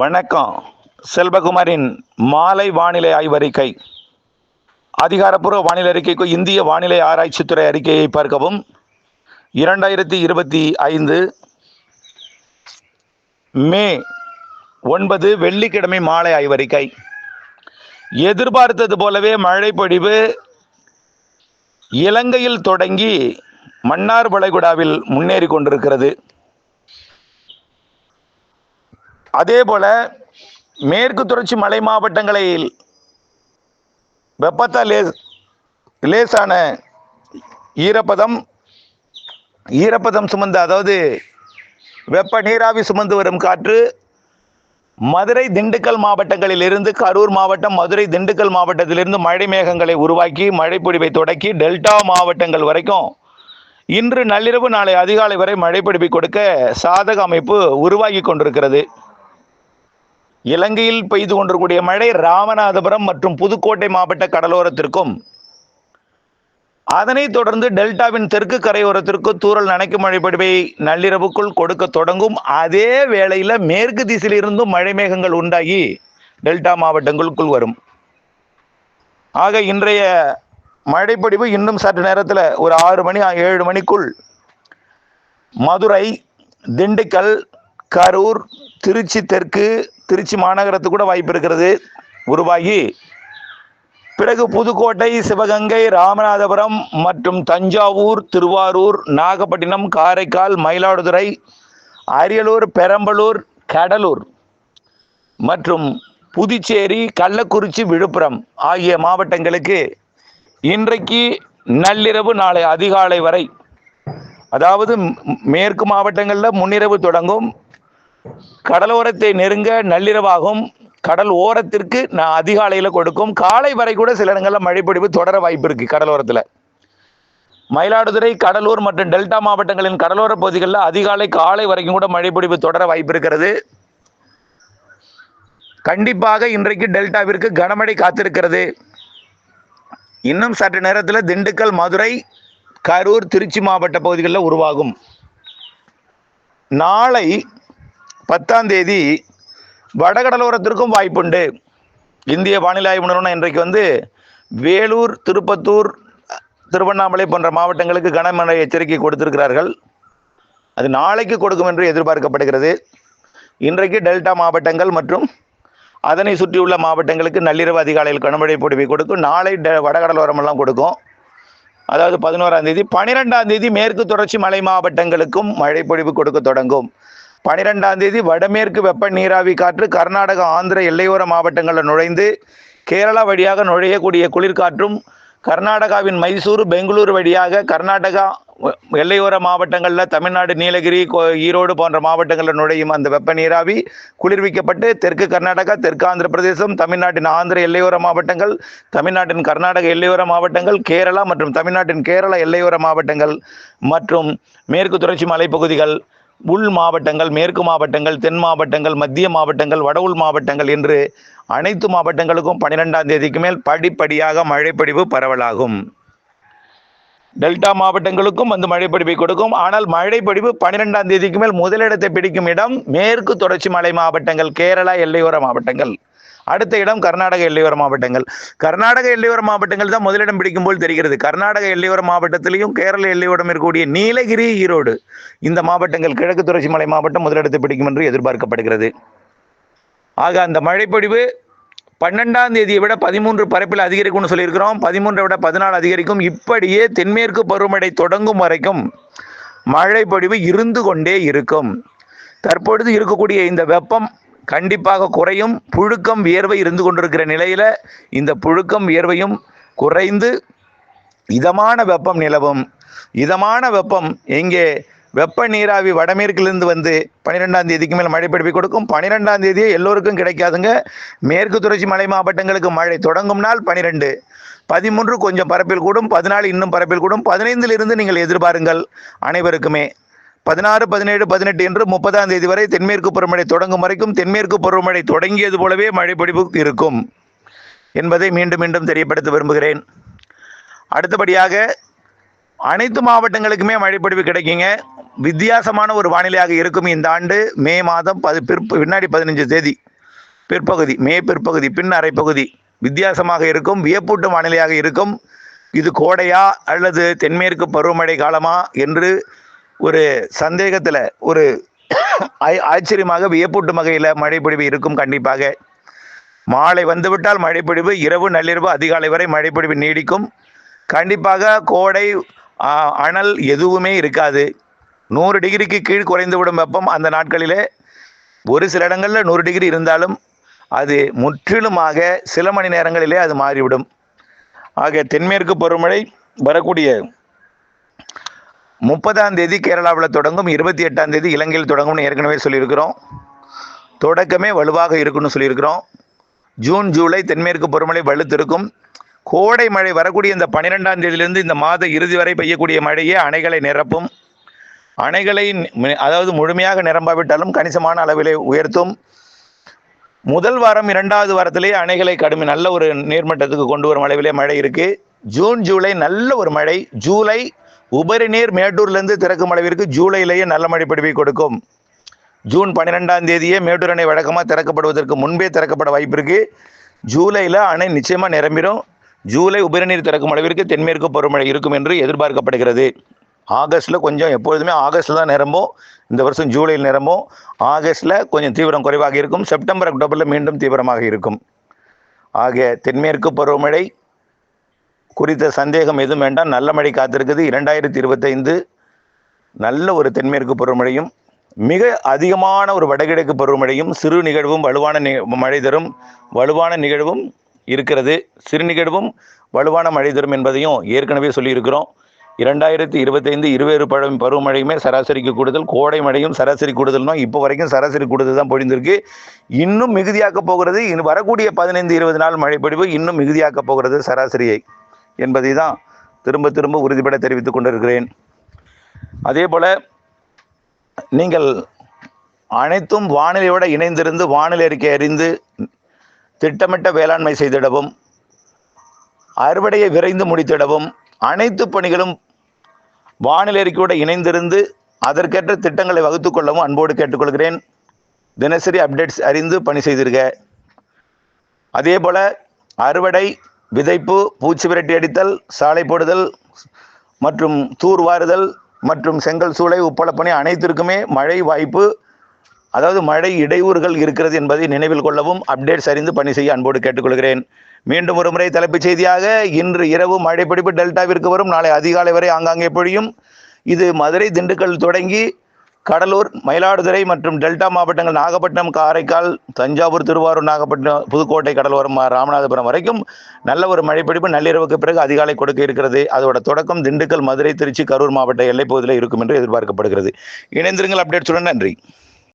வணக்கம். செல்வகுமாரின் மாலை வானிலை ஆய்வறிக்கை. அதிகாரப்பூர்வ வானிலை அறிக்கைக்கு இந்திய வானிலை ஆராய்ச்சித்துறை அறிக்கையை பார்க்கவும். 2025 மே 9 வெள்ளிக்கிழமை மாலை ஆய்வறிக்கை. எதிர்பார்த்தது போலவே மழை பொழிவு இலங்கையில் தொடங்கி மன்னார் வளைகுடாவில் முன்னேறி கொண்டிருக்கிறது. அதேபோல மேற்கு தொடர்ச்சி மலை மாவட்டங்களில் வெப்பத்தால் லேசான ஈரப்பதம் சுமந்து, அதாவது வெப்ப நீராவி சுமந்து வரும் காற்று மதுரை திண்டுக்கல் மாவட்டங்களில் இருந்து கரூர் மாவட்டம், மதுரை திண்டுக்கல் மாவட்டத்திலிருந்து மழை மேகங்களை உருவாக்கி மழை பொழிவை தொடக்கி டெல்டா மாவட்டங்கள் வரைக்கும் இன்று நள்ளிரவு நாளை அதிகாலை வரை மழை பொழிவை கொடுக்க சாதக அமைப்பு உருவாகி கொண்டிருக்கிறது. இலங்கையில் பெய்து கொண்டிருக்கூடிய மழை ராமநாதபுரம் மற்றும் புதுக்கோட்டை மாவட்ட கடலோரத்திற்கும், அதனைத் தொடர்ந்து டெல்டாவின் தெற்கு கரையோரத்திற்கு தூறல் நனைக்கும் மழை பொழிவை நள்ளிரவுக்குள் கொடுக்க தொடங்கும். அதே வேளையில் மேற்கு திசையிலிருந்தும் மழை மேகங்கள் உண்டாகி டெல்டா மாவட்டங்களுக்குள் வரும். ஆக இன்றைய மழைப்பொழிவு இன்னும் சற்று நேரத்தில் ஒரு 6 மணி 7 மணிக்குள் மதுரை, திண்டுக்கல், கரூர், திருச்சி தெற்கு, திருச்சி மாநகரத்துக்கு கூட வாய்ப்பு இருக்கிறது உருவாகி, பிறகு புதுக்கோட்டை, சிவகங்கை, ராமநாதபுரம் மற்றும் தஞ்சாவூர், திருவாரூர், நாகப்பட்டினம், காரைக்கால், மயிலாடுதுறை, அரியலூர், பெரம்பலூர், கடலூர் மற்றும் புதுச்சேரி, கள்ளக்குறிச்சி, விழுப்புரம் ஆகிய மாவட்டங்களுக்கு இன்றைக்கு நள்ளிரவு நாளை அதிகாலை வரை, அதாவது மேற்கு மாவட்டங்களில் முன்னிரவு தொடங்கும், கடலோரத்தை நெருங்க நள்ளிரவாகும், கடல் ஓரத்திற்கு அதிகாலையில் கொடுக்கும், காலை வரை கூட சில இடங்களில் மழைப்பொழிவு தொடர வாய்ப்பு இருக்கு. கடலோரத்தில் மயிலாடுதுறை, கடலூர் மற்றும் டெல்டா மாவட்டங்களின் கடலோர பகுதிகளில் அதிகாலை காலை வரைக்கும் கூட மழைப்பொழிவு தொடர வாய்ப்பு இருக்கிறது. கண்டிப்பாக இன்றைக்கு டெல்டாவிற்கு கனமழை காத்திருக்கிறது. இன்னும் சற்று நேரத்தில் திண்டுக்கல், மதுரை, கரூர், திருச்சி மாவட்ட பகுதிகளில் உருவாகும். நாளை 10ஆம் தேதி வடகடலோரத்திற்கும் வாய்ப்புண்டு. இந்திய வானிலை ஆய்வு நிறுவனம் இன்றைக்கு வேலூர், திருப்பத்தூர், திருவண்ணாமலை போன்ற மாவட்டங்களுக்கு கனமழை எச்சரிக்கை கொடுத்திருக்கிறார்கள். அது நாளைக்கு கொடுக்கும் என்று எதிர்பார்க்கப்படுகிறது. இன்றைக்கு டெல்டா மாவட்டங்கள் மற்றும் அதனை சுற்றியுள்ள மாவட்டங்களுக்கு நள்ளிரவு அதிகாலையில் கனமழை பொழிவை கொடுக்கும். நாளை வடகடலோரமெல்லாம் கொடுக்கும். அதாவது 11ஆம் தேதி. 12ஆம் தேதி மேற்கு தொடர்ச்சி மலை மாவட்டங்களுக்கும் மழை பொழிவு கொடுக்க தொடங்கும். 12ஆம் தேதி வடமேற்கு வெப்ப நீராவி காற்று கர்நாடகா, ஆந்திர எல்லையோர மாவட்டங்களில் நுழைந்து கேரளா வழியாக நுழையக்கூடிய குளிர்காற்றும், கர்நாடகாவின் மைசூர், பெங்களூரு வழியாக கர்நாடகா எல்லையோர மாவட்டங்களில் தமிழ்நாடு, நீலகிரி, ஈரோடு போன்ற மாவட்டங்களில் நுழையும் அந்த வெப்ப நீராவி குளிர்விக்கப்பட்டு தெற்கு கர்நாடகா, தெற்கு ஆந்திர பிரதேசம், தமிழ்நாட்டின் ஆந்திர எல்லையோர மாவட்டங்கள், தமிழ்நாட்டின் கர்நாடக எல்லையோர மாவட்டங்கள், கேரளா மற்றும் தமிழ்நாட்டின் கேரளா எல்லையோர மாவட்டங்கள் மற்றும் மேற்கு தொடர்ச்சி மலைப்பகுதிகள், உள் மாவட்டங்கள், மேற்கு மாவட்டங்கள், தென் மாவட்டங்கள், மத்திய மாவட்டங்கள், வட உள் மாவட்டங்கள் என்று அனைத்து மாவட்டங்களுக்கும் 12ஆம் தேதிக்கு மேல் படிப்படியாக மழைப்பொழிவு பரவலாகும். டெல்டா மாவட்டங்களுக்கும் மழைப்பொழிவை கொடுக்கும். ஆனால் மழைப்பொழிவு 12ஆம் தேதிக்கு மேல் முதலிடத்தை பிடிக்கும் இடம் மேற்கு தொடர்ச்சி மலை மாவட்டங்கள், கேரளா எல்லையோர மாவட்டங்கள். அடுத்த இடம் கர்நாடக எல்லையோர மாவட்டங்கள். கர்நாடக எல்லையோர மாவட்டங்கள் தான் முதலிடம் பிடிக்கும் போல் தெரிகிறது. கர்நாடக எல்லையோர மாவட்டத்திலையும் கேரள எல்லையோரம் இருக்கக்கூடிய நீலகிரி, ஈரோடு இந்த மாவட்டங்கள், கிழக்கு தொடர்ச்சி மலை மாவட்டம் முதலிடத்தை பிடிக்கும் என்று எதிர்பார்க்கப்படுகிறது. ஆக அந்த மழைப்பொழிவு 12ஆம் தேதியை விட 13 பரப்பில் அதிகரிக்கும்னு சொல்லியிருக்கிறோம். 13 விட 14 அதிகரிக்கும். இப்படியே தென்மேற்கு பருவமழை தொடங்கும் வரைக்கும் மழைப்பொழிவு இருந்து கொண்டே இருக்கும். தற்பொழுது இருக்கக்கூடிய இந்த வெப்பம் கண்டிப்பாக குறையும். புழுக்கம், வியர்வை இருந்து கொண்டிருக்கிற நிலையில் இந்த புழுக்கம், வியர்வையும் குறைந்து இதமான வெப்பம் நிலவும். இதமான வெப்பம் எங்கே? வெப்ப நீராவி வடமேற்கிலிருந்து 12ஆம் தேதிக்கு மேல் மழை பொழிவை கொடுக்கும். 12ஆம் தேதியே எல்லோருக்கும் கிடைக்காதுங்க. மேற்கு தொடர்ச்சி மலை மாவட்டங்களுக்கு மழை தொடங்கும் நாள் 12, 13 கொஞ்சம் பரப்பில் கூடும், 14 இன்னும் பரப்பில் கூடும், 15 நீங்கள் எதிர்பாருங்கள் அனைவருக்குமே. 16, 17, 18 என்று 30ஆம் தேதி வரை தென்மேற்கு பருவமழை தொடங்கும் வரைக்கும் தென்மேற்கு பருவமழை தொடங்கியது போலவே மழைப்பொழிவு இருக்கும் என்பதை மீண்டும் மீண்டும் தெரியப்படுத்த விரும்புகிறேன். அடுத்தபடியாக அனைத்து மாவட்டங்களுக்குமே மழைப்பொழிவு கிடைக்குங்க. வித்தியாசமான ஒரு வானிலையாக இருக்கும் இந்த ஆண்டு. மே மாதம் பின்னாடி 15 தேதி பிற்பகுதி, மே பிற்பகுதி பின் அரைப்பகுதி வித்தியாசமாக இருக்கும், வியப்பூட்டும் வானிலையாக இருக்கும். இது கோடையா அல்லது தென்மேற்கு பருவமழை காலமா என்று ஒரு சந்தேகத்தில் ஒரு ஆச்சரியமாக வியப்பூட்டும் வகையில் மழைப்பொழிவு இருக்கும். கண்டிப்பாக மாலை வந்துவிட்டால் மழைப்பொழிவு, இரவு நள்ளிரவு அதிகாலை வரை மழைப்பொழிவு நீடிக்கும். கண்டிப்பாக கோடை அனல் எதுவுமே இருக்காது. 100 டிகிரிக்கு கீழ் குறைந்து விடும் வெப்பம் அந்த நாட்களிலே. ஒரு சில இடங்களில் 100 டிகிரி இருந்தாலும் அது முற்றிலுமாக சில மணி நேரங்களிலே அது மாறிவிடும். ஆக தென்மேற்கு பருவமழை வரக்கூடிய 30ஆம் தேதி கேரளாவில் தொடங்கும், 28ஆம் தேதி இலங்கையில் தொடங்கும்னு ஏற்கனவே சொல்லியிருக்கிறோம். தொடக்கமே வலுவாக இருக்குன்னு சொல்லியிருக்கிறோம். ஜூன் ஜூலை தென்மேற்கு பருவமழை வலுத்திருக்கும். கோடை மழை வரக்கூடிய இந்த 12ஆம் தேதியிலிருந்து இந்த மாத இறுதி வரை பெய்யக்கூடிய மழையே அணைகளை நிரப்பும். அணைகளை அதாவது முழுமையாக நிரம்பாவிட்டாலும் கணிசமான அளவிலே உயர்த்தும். முதல் வாரம் 2வது வாரத்திலேயே அணைகளை நல்ல ஒரு நீர்மட்டத்துக்கு கொண்டு வரும் அளவிலே மழை இருக்கு. ஜூன் ஜூலை நல்ல ஒரு மழை. ஜூலை உபரி நீர் மேட்டூர்லேருந்து திறக்கும் அளவிற்கு ஜூலையிலேயே நல்ல மழை பொழிவை கொடுக்கும். ஜூன் 12ஆம் தேதியே மேட்டூர் அணை வழக்கமாக திறக்கப்படுவதற்கு முன்பே திறக்கப்பட வாய்ப்பு இருக்கு. ஜூலையில் அணை நிச்சயமாக நிரம்பிடும். ஜூலை உபரி நீர் திறக்கும் அளவிற்கு தென்மேற்கு பருவமழை இருக்கும் என்று எதிர்பார்க்கப்படுகிறது. ஆகஸ்ட்டில் கொஞ்சம், எப்பொழுதுமே ஆகஸ்ட்டில் தான் நிரம்பும். இந்த வருஷம் ஜூலையில் நிரம்பும். ஆகஸ்ட்டில் கொஞ்சம் தீவிரம் குறைவாக இருக்கும். செப்டம்பர் அக்டோபரில் மீண்டும் தீவிரமாக இருக்கும். ஆக தென்மேற்கு பருவமழை குறித்த சந்தேகம் எதுவும் வேண்டாம். நல்ல மழை காத்திருக்குது. 2025 நல்ல ஒரு தென்மேற்கு பருவமழையும் மிக அதிகமான ஒரு வடகிழக்கு பருவமழையும் சிறு நிகழ்வும் வலுவான மழை தரும், வலுவான நிகழ்வும் இருக்கிறது. சிறு நிகழ்வும் வலுவான மழை தரும் என்பதையும் ஏற்கனவே சொல்லியிருக்கிறோம். 2025 இருவேறு பருவமழையுமே சராசரிக்கு கூடுதல். கோடை மழையும் சராசரி கூடுதல்னா இப்போ வரைக்கும் சராசரி கூடுதல் தான் பொழிந்திருக்கு. இன்னும் மிகுதியாக்க போகிறது. இன்னும் வரக்கூடிய 15-20 நாள் மழைப்பொழிவு இன்னும் மிகுதியாக்க போகிறது சராசரியை என்பதை தான் திரும்ப திரும்ப உறுதிபட தெரிவித்துக் கொண்டிருக்கிறேன். அதே போல நீங்கள் அனைத்தும் வானிலையோடு இணைந்திருந்து வானிலை அறிக்கை அறிந்து திட்டமிட்ட வேளாண்மை செய்திடவும், அறுவடையை விரைந்து முடித்திடவும், அனைத்து பணிகளும் வானிலை அறிக்கையோடு இணைந்திருந்து அதற்கேற்ற திட்டங்களை வகுத்துக் கொள்ளவும் அன்போடு கேட்டுக்கொள்கிறேன். தினசரி அப்டேட்ஸ் அறிந்து பணி செய்திருக்க. அதே போல அறுவடை, விதைப்பு, பூச்சி விரட்டி அடித்தல், சாலை போடுதல் மற்றும் தூர்வாறுதல் மற்றும் செங்கல் சூளை உப்பளப்பணி அனைத்திற்குமே மழை வாய்ப்பு, அதாவது மழை இடையூறுகள் இருக்கிறது என்பதை நினைவில் கொள்ளவும் அப்டேட்ஸ் அறிந்து பணி செய்ய அன்போடு கேட்டுக்கொள்கிறேன். மீண்டும் ஒரு முறை தலைப்புச் செய்தியாக, இன்று இரவு மழை பிடிப்பு டெல்டாவிற்கு வரும். நாளை அதிகாலை வரை ஆங்காங்கே பொழியும். இது மதுரை, திண்டுக்கல் தொடங்கி கடலூர், மயிலாடுதுறை மற்றும் டெல்டா மாவட்டங்கள் நாகப்பட்டினம், காரைக்கால், தஞ்சாவூர், திருவாரூர், நாகப்பட்டினம், புதுக்கோட்டை, கடலோரம், ராமநாதபுரம் வரைக்கும் நல்ல ஒரு மழைப்பிடிப்பு நள்ளிரவுக்கு பிறகு அதிகாலை கொடுக்க இருக்கிறது. அதோட தொடக்கம் திண்டுக்கல், மதுரை, திருச்சி, கரூர் மாவட்ட எல்லைப்பகுதியில் இருக்கும் என்று எதிர்பார்க்கப்படுகிறது. இணைந்திருங்கள் அப்டேட்ஸுடன். நன்றி.